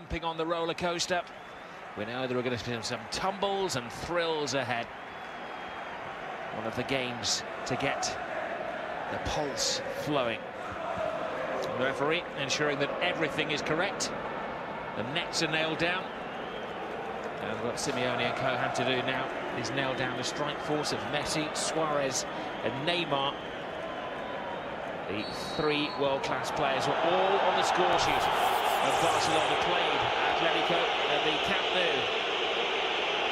jumping on the roller coaster. We know there are going to be some tumbles and thrills ahead. One of the games to get the pulse flowing. The referee ensuring that everything is correct. The nets are nailed down. And what Simeone and co have to do now is nail down the strike force of Messi, Suarez and Neymar. The three world-class players were all on the score sheet of Barcelona played Atletico at the Camp Nou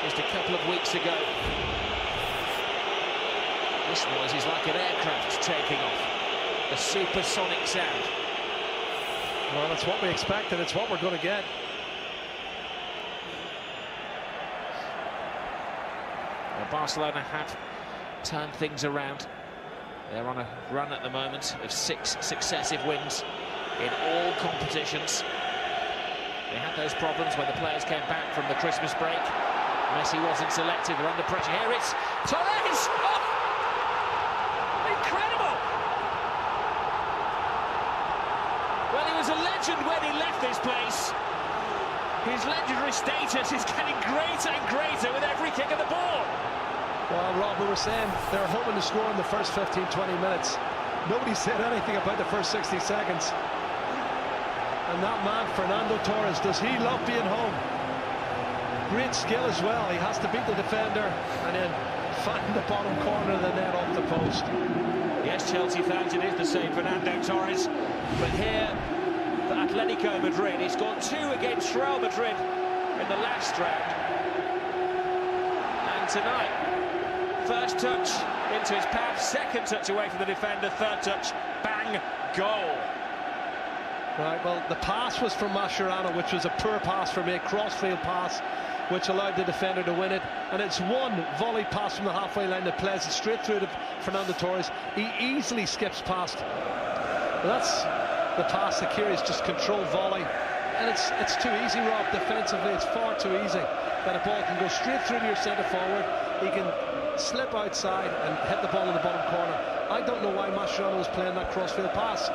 just a couple of weeks ago. This noise is like an aircraft taking off, a supersonic sound. Well, it's what we expected, it's what we're going to get. Well, Barcelona have turned things around. They're on a run at the moment of 6 successive wins in all competitions. They had those problems when the players came back from the Christmas break. Messi wasn't selected, they're under pressure. Here it's Torres! Oh! Incredible! Well, he was a legend when he left this place. His legendary status is getting greater and greater with every kick of the ball. Well, Rob, we were saying they were hoping to score in the first 15-20 minutes. Nobody said anything about the first 60 seconds. And that man, Fernando Torres, does he love being home? Great skill as well. He has to beat the defender and then find the bottom corner of the net off the post. Yes, Chelsea fans, it is the same Fernando Torres. But here, for Atletico Madrid, he's got 2 against Real Madrid in the last round. And tonight, first touch into his path, second touch away from the defender, third touch, bang, goal. Right, well, the pass was from Mascherano, which was a poor pass for me, a crossfield pass, which allowed the defender to win it. And it's one volley pass from the halfway line that plays it straight through to Fernando Torres. He easily skips past. Well, that's the pass that carries, just controlled volley. And it's too easy, Rob, defensively. It's far too easy that a ball can go straight through to your centre forward. He can slip outside and hit the ball in the bottom corner. I don't know why Mascherano was playing that crossfield pass.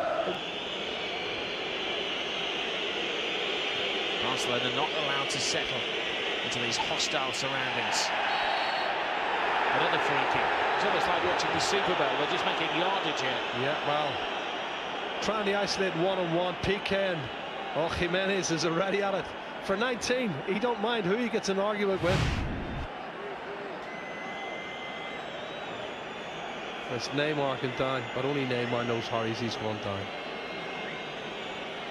Barcelona not allowed to settle into these hostile surroundings. Another free kick. It's almost like watching the Super Bowl. They're just making yardage here. Yeah, well, trying to isolate one-on-one. PK and Jimenez is already at it. For 19, he don't mind who he gets an argument with. It's Neymar can down, but only Neymar knows how he's gone down.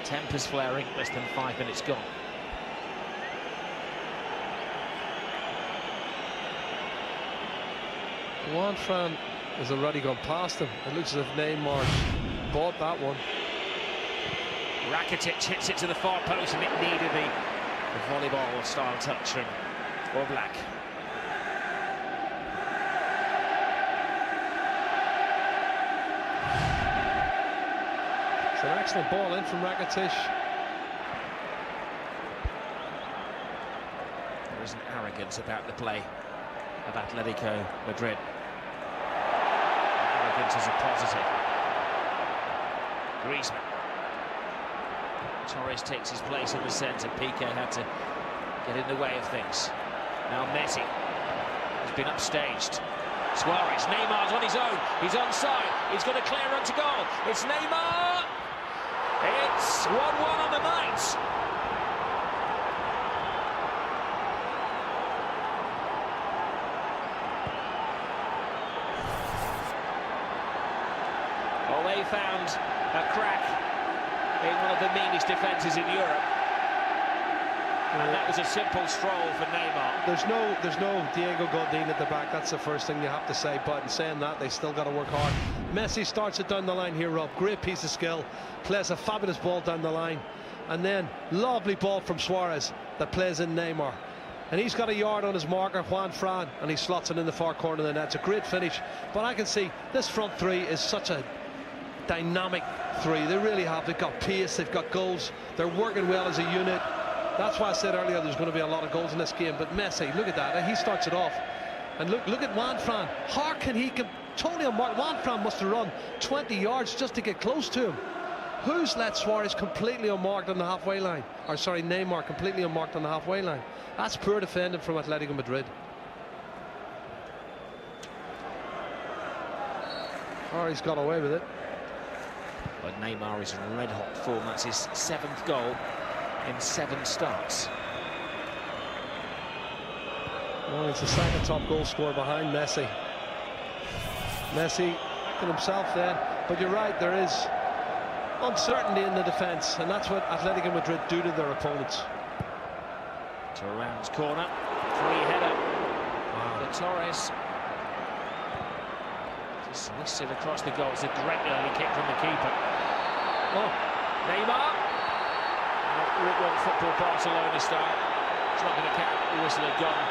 Tempers flaring, less than 5 minutes gone. Juan Fran has already gone past him. It looks as if Neymar bought that one. Rakitic hits it to the far post, and it needed the volleyball style touch from Oblak. It's an excellent ball in from Rakitic. There is an arrogance about the play of Atletico Madrid. Arrogance is a positive. Griezmann. Torres takes his place in the centre. Piqué had to get in the way of things. Now Messi has been upstaged. Suarez, Neymar's on his own. He's onside. He's got a clear run to goal. It's Neymar. It's 1-1 on the night. Well, they found a crack in one of the meanest defences in Europe. And that was a simple stroll for Neymar. There's no Diego Godin at the back. That's the first thing you have to say. But in saying that, they still got to work hard. Messi starts it down the line here, Rob. Great piece of skill. Plays a fabulous ball down the line. And then, lovely ball from Suarez that plays in Neymar. And he's got a yard on his marker, Juan Fran, and he slots it in the far corner of the net. It's a great finish. But I can see this front three is such a dynamic three. They really have. They've got pace, they've got goals. They're working well as a unit. That's why I said earlier there's going to be a lot of goals in this game. But Messi, look at that. He starts it off. And look at Juan Fran. How can he totally unmarked? Juan Fran must have run 20 yards just to get close to him. Who's let Suarez completely unmarked on the halfway line? Or sorry, Neymar completely unmarked on the halfway line. That's poor defending from Atletico Madrid. Oh, he's got away with it. But Neymar is in red hot form. That's his 7th goal in 7 starts. Well, it's the second top goal scorer behind Messi. Messi backing himself then. But you're right, there is uncertainty in the defence, and that's what Atletico Madrid do to their opponents. Thuram's corner, free header. Wow. The Torres just missed it across the goal. It's a direct early kick from the keeper. Oh, Neymar. Well, football Barcelona style. It's not going to count. The whistle had gone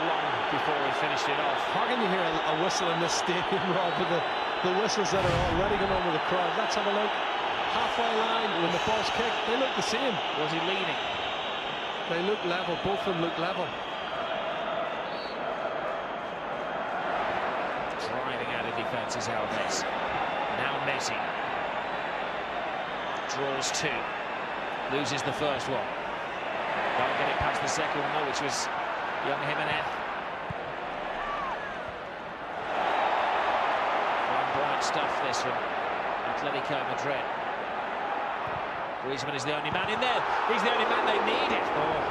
long before he finished it off. How can you hear a whistle in this stadium, Rob, with the whistles that are already going on with the crowd? Let's have a look. Halfway line when the ball's kicked, they look the same. Was he leaning? They look level, both of them look level. Driving out of defence is Alves. Now Messi. Draws 2. Loses the first one. Can't get it past the second one, which was young Jimenez. Bright stuff this from Atletico Madrid. Griezmann is the only man in there. He's the only man they needed. Oh.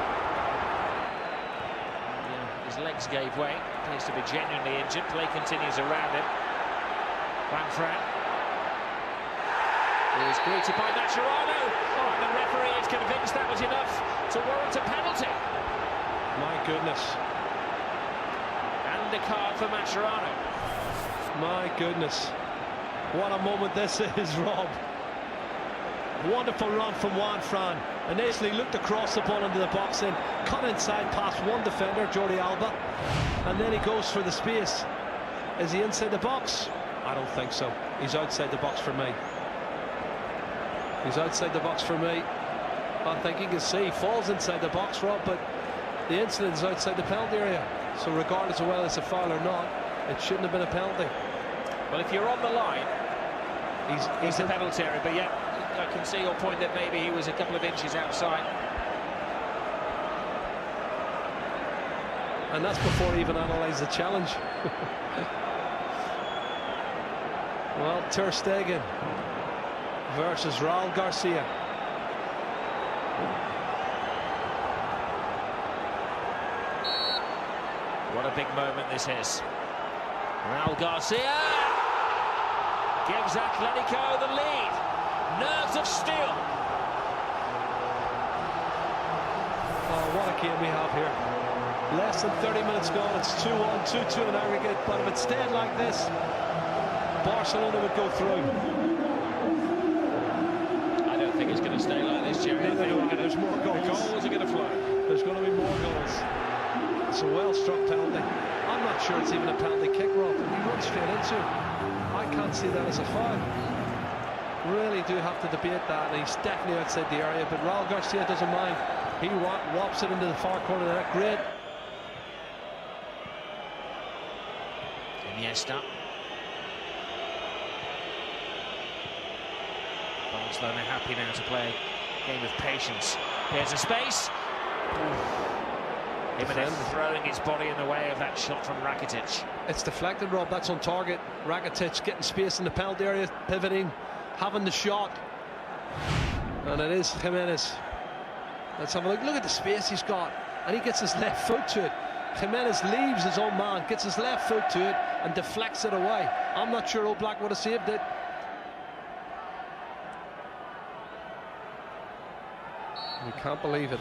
Yeah, his legs gave way. Appears to be genuinely injured. Play continues around him. Fran. He was greeted by Mascherano. Oh, and the referee is convinced that was enough to warrant a penalty. My goodness. And a card for Mascherano. My goodness. What a moment this is, Rob. Wonderful run from Fran. Initially looked across the ball into the box, then cut inside past one defender, Jordi Alba, and then he goes for the space. Is he inside the box? I don't think so. He's outside the box for me. He's outside the box for me. I think you can see he falls inside the box, Rob, but the incident is outside the penalty area. So regardless of whether it's a foul or not, it shouldn't have been a penalty. Well, if you're on the line, he's the in penalty area, but yeah, I can see your point that maybe he was a couple of inches outside. And that's before he even analysed the challenge. Well, Ter Stegen versus Raul Garcia. What a big moment this is. Raul Garcia gives Atletico the lead. Nerves of steel. Oh, what a game we have here. Less than 30 minutes gone. It's 2-1, 2-2 in aggregate. But if it stayed like this, Barcelona would go through. I don't think it's going to stay like this, Jerry. There's more goals. The goals are going to flow. There's going to be more goals. It's a well-struck penalty. I'm not sure it's even a penalty kick, Rob. He runs straight into it. I can't see that as a foul. Really do have to debate that, and he's definitely outside the area, but Raul Garcia doesn't mind. He whops it into the far corner of the net. Great. Iniesta. Barcelona happy now to play a game of patience. Here's a space. Jimenez throwing his body in the way of that shot from Rakitic. It's deflected, Rob. That's on target. Rakitic getting space in the penalty area, pivoting, having the shot. And it is Jimenez. Let's have a look. Look at the space he's got. And he gets his left foot to it. Jimenez leaves his own man, gets his left foot to it, and deflects it away. I'm not sure Oblak would have saved it. We can't believe it.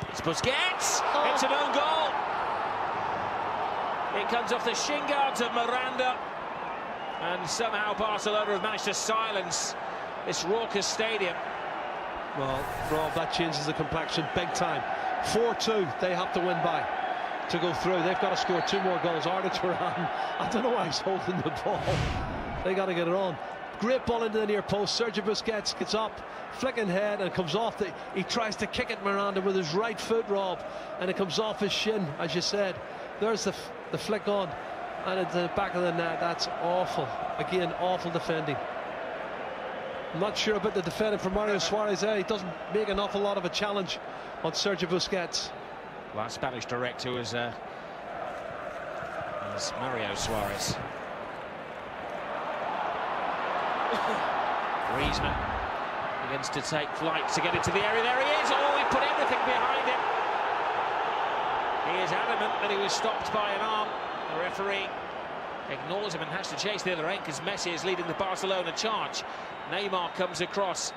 It's Busquets. Oh. It's an own goal. It comes off the shin guards of Miranda. And somehow Barcelona have managed to silence this raucous stadium. Well, Rob, that changes the complexion big time. 4-2 they have to win by to go through. They've got to score 2 more goals. Arda Turan, I don't know why he's holding the ball. They got to get it on. Great ball into the near post. Sergio Busquets gets up, flicking head, and comes off. He tries to kick it Miranda with his right foot, Rob, and it comes off his shin, as you said. There's the flick on, And at the back of the net, that's awful. Again, awful defending. I'm not sure about the defending for Mario Suarez there. He doesn't make an awful lot of a challenge on Sergio Busquets. Last Spanish director was Mario Suarez. Griezmann begins to take flight to get into the area. There he is. Oh, he put everything behind him. He is adamant that he was stopped by an arm. The referee ignores him and has to chase the other end because Messi is leading the Barcelona charge. Neymar comes across.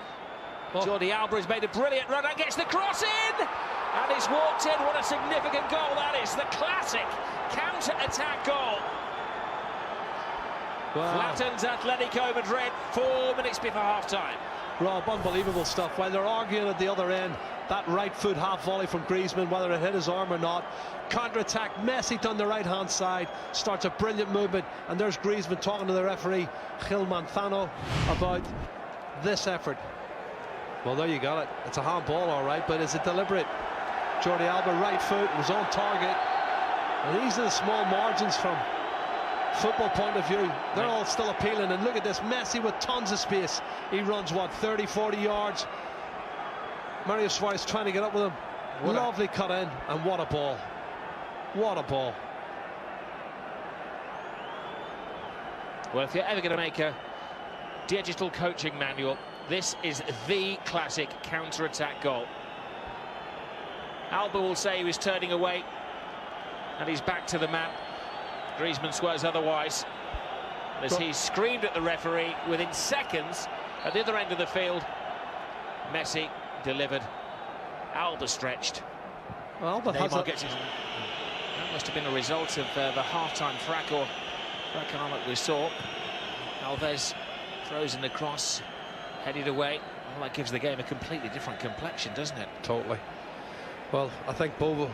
Jordi Alba has made a brilliant run and gets the cross in! And it's walked in. What a significant goal that is. The classic counter-attack goal. Wow. Flattens Atletico Madrid 4 minutes before half-time. Rob, unbelievable stuff. While they're arguing at the other end, that right foot half volley from Griezmann, whether it hit his arm or not. Counter-attack, Messi on the right-hand side, starts a brilliant movement, and there's Griezmann talking to the referee, Gil Manzano, about this effort. Well, there you got it. It's a handball, all right, but is it deliberate? Jordi Alba, right foot, was on target. And these are the small margins from football point of view. They're all still appealing, and look at this, Messi with tons of space. He runs, what, 30, 40 yards. Mario Suarez trying to get up with him. Lovely cut in, and what a ball. What a ball. Well, if you're ever going to make a digital coaching manual, this is the classic counter-attack goal. Alba will say he was turning away, and he's back to the man. Griezmann swears otherwise. As he screamed at the referee, within seconds, at the other end of the field, Messi delivered. Alba stretched. Alba gets his... That must have been a result of the half-time fracas that we saw. Alves throws in the cross, headed away. Well, that gives the game a completely different complexion, doesn't it? Totally. Well, I think Bodo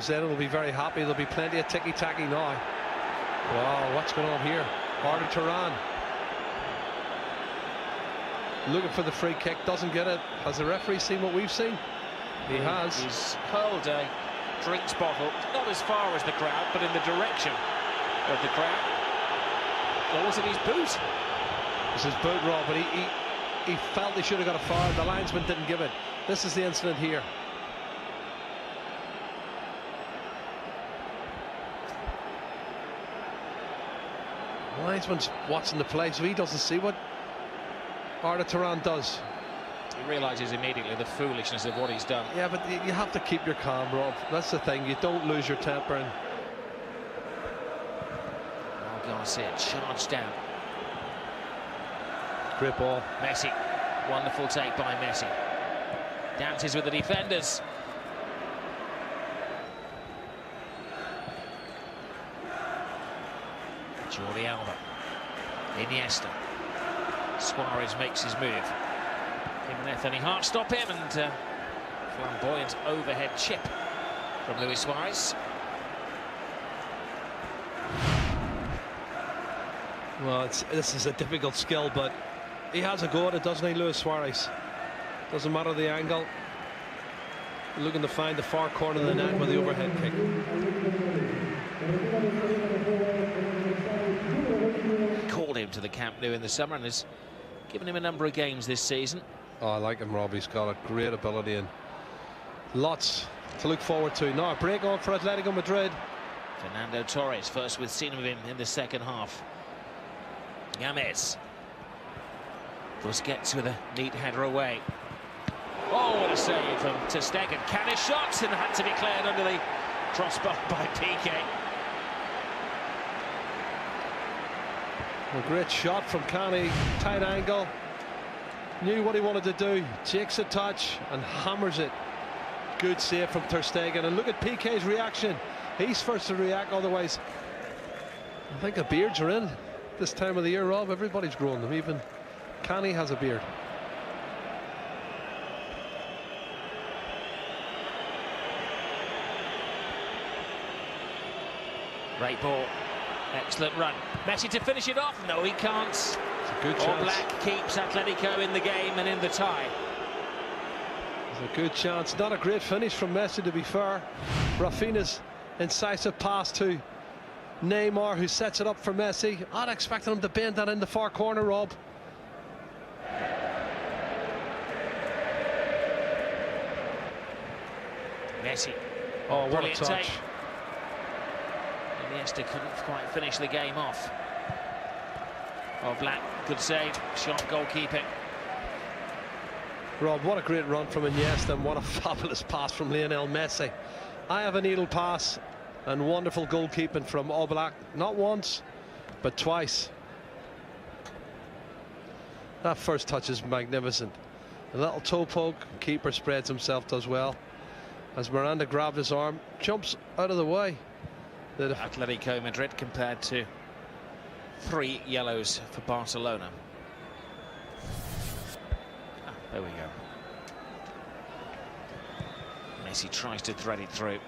Zeno will be very happy. There'll be plenty of ticky-tacky now. Wow, what's going on here? Arda Turan looking for the free kick, doesn't get it. Has the referee seen what we've seen? He has. He's hurled a drinks bottle, not as far as the crowd, but in the direction of the crowd. Or was it his boot? It was his boot, Rob, but he felt he should have got a foul. The linesman didn't give it. This is the incident here. The linesman's watching the play, so he doesn't see what Arda Turan does. He realises immediately the foolishness of what he's done. Yeah, but you have to keep your calm, Rob. That's the thing. You don't lose your temper. And Garcia charged down. Great ball. Messi. Wonderful take by Messi. Dances with the defenders. Jordi Alba. Iniesta. Suarez makes his move. Him and Anthony Hart stop him, and flamboyant overhead chip from Luis Suarez. Well, this is a difficult skill, but he has a go at it, doesn't he, Luis Suarez? Doesn't matter the angle. Looking to find the far corner of the net with the overhead kick. Called him to the Camp Nou in the summer and has given him a number of games this season. Oh, I like him, Rob. He's got a great ability and lots to look forward to. Now a break on for Atletico Madrid. Fernando Torres first with seen of him in the second half. Yames. Busquets with a neat header away. Oh, what a save from ter Stegen. Can his shots and had to be cleared under the crossbar by Piqué. A great shot from Kane, tight angle. Knew what he wanted to do. Takes a touch and hammers it. Good save from ter Stegen. And look at Piqué's reaction. He's first to react, otherwise I think the beards are in this time of the year, Rob. Everybody's growing them. Even Kane has a beard. Great ball. Excellent run. Messi to finish it off. No, he can't. It's a good All chance. Black keeps Atletico in the game and in the tie. It's a good chance. Not a great finish from Messi, to be fair. Rafinha's incisive pass to Neymar, who sets it up for Messi. I'd expected him to bend that in the far corner, Rob. Messi. Oh, what a touch. Take. Iniesta couldn't quite finish the game off. Oh, Black, good save, sharp goalkeeping. Rob, what a great run from Iniesta, and what a fabulous pass from Lionel Messi. I have a needle pass and wonderful goalkeeping from Oblak, not once, but twice. That first touch is magnificent. A little toe poke, keeper spreads himself, does well. As Miranda grabbed his arm, jumps out of the way. Atletico Madrid compared to 3 yellows for Barcelona. Ah, there we go. Messi tries to thread it through.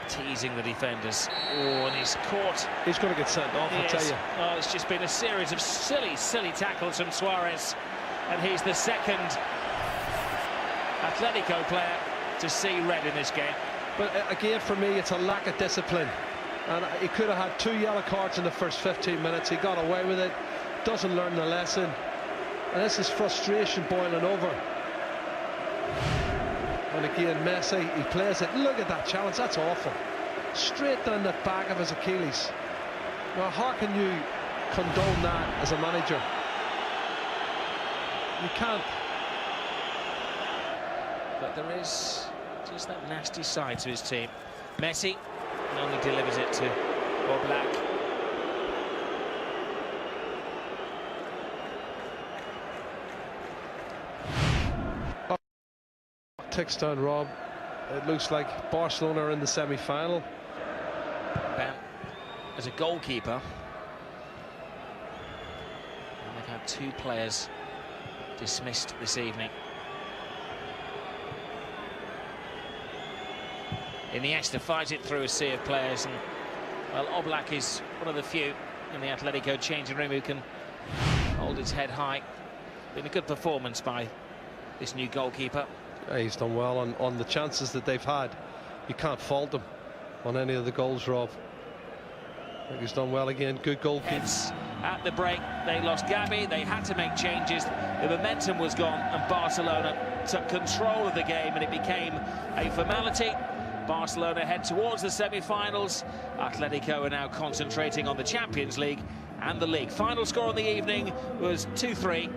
Teasing the defenders. Oh, and he's caught. He's going to get sent off, I'll tell you. Oh, it's just been a series of silly tackles from Suarez. And he's the second Atletico player to see red in this game. But again, for me, it's a lack of discipline. And he could have had 2 yellow cards in the first 15 minutes. He got away with it. Doesn't learn the lesson. And this is frustration boiling over. And again, Messi, he plays it. Look at that challenge. That's awful. Straight down the back of his Achilles. Well, how can you condone that as a manager? You can't. But there is just that nasty side to his team. Messi only delivers it to Oblak. Ticks down, Rob. It looks like Barcelona are in the semi-final. As a goalkeeper, and they've had 2 players dismissed this evening. Iniesta fights it through a sea of players, and well, Oblak is one of the few in the Atletico changing room who can hold his head high. Been a good performance by this new goalkeeper. Yeah, he's done well on the chances that they've had. You can't fault him on any of the goals, Rob. I think he's done well again. Good goalkeeping. At the break, they lost Gabi. They had to make changes. The momentum was gone, and Barcelona took control of the game, and it became a formality. Barcelona head towards the semi-finals. Atletico are now concentrating on the Champions League and the league. Final score on the evening was 2-3.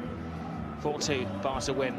4-2, Barca win.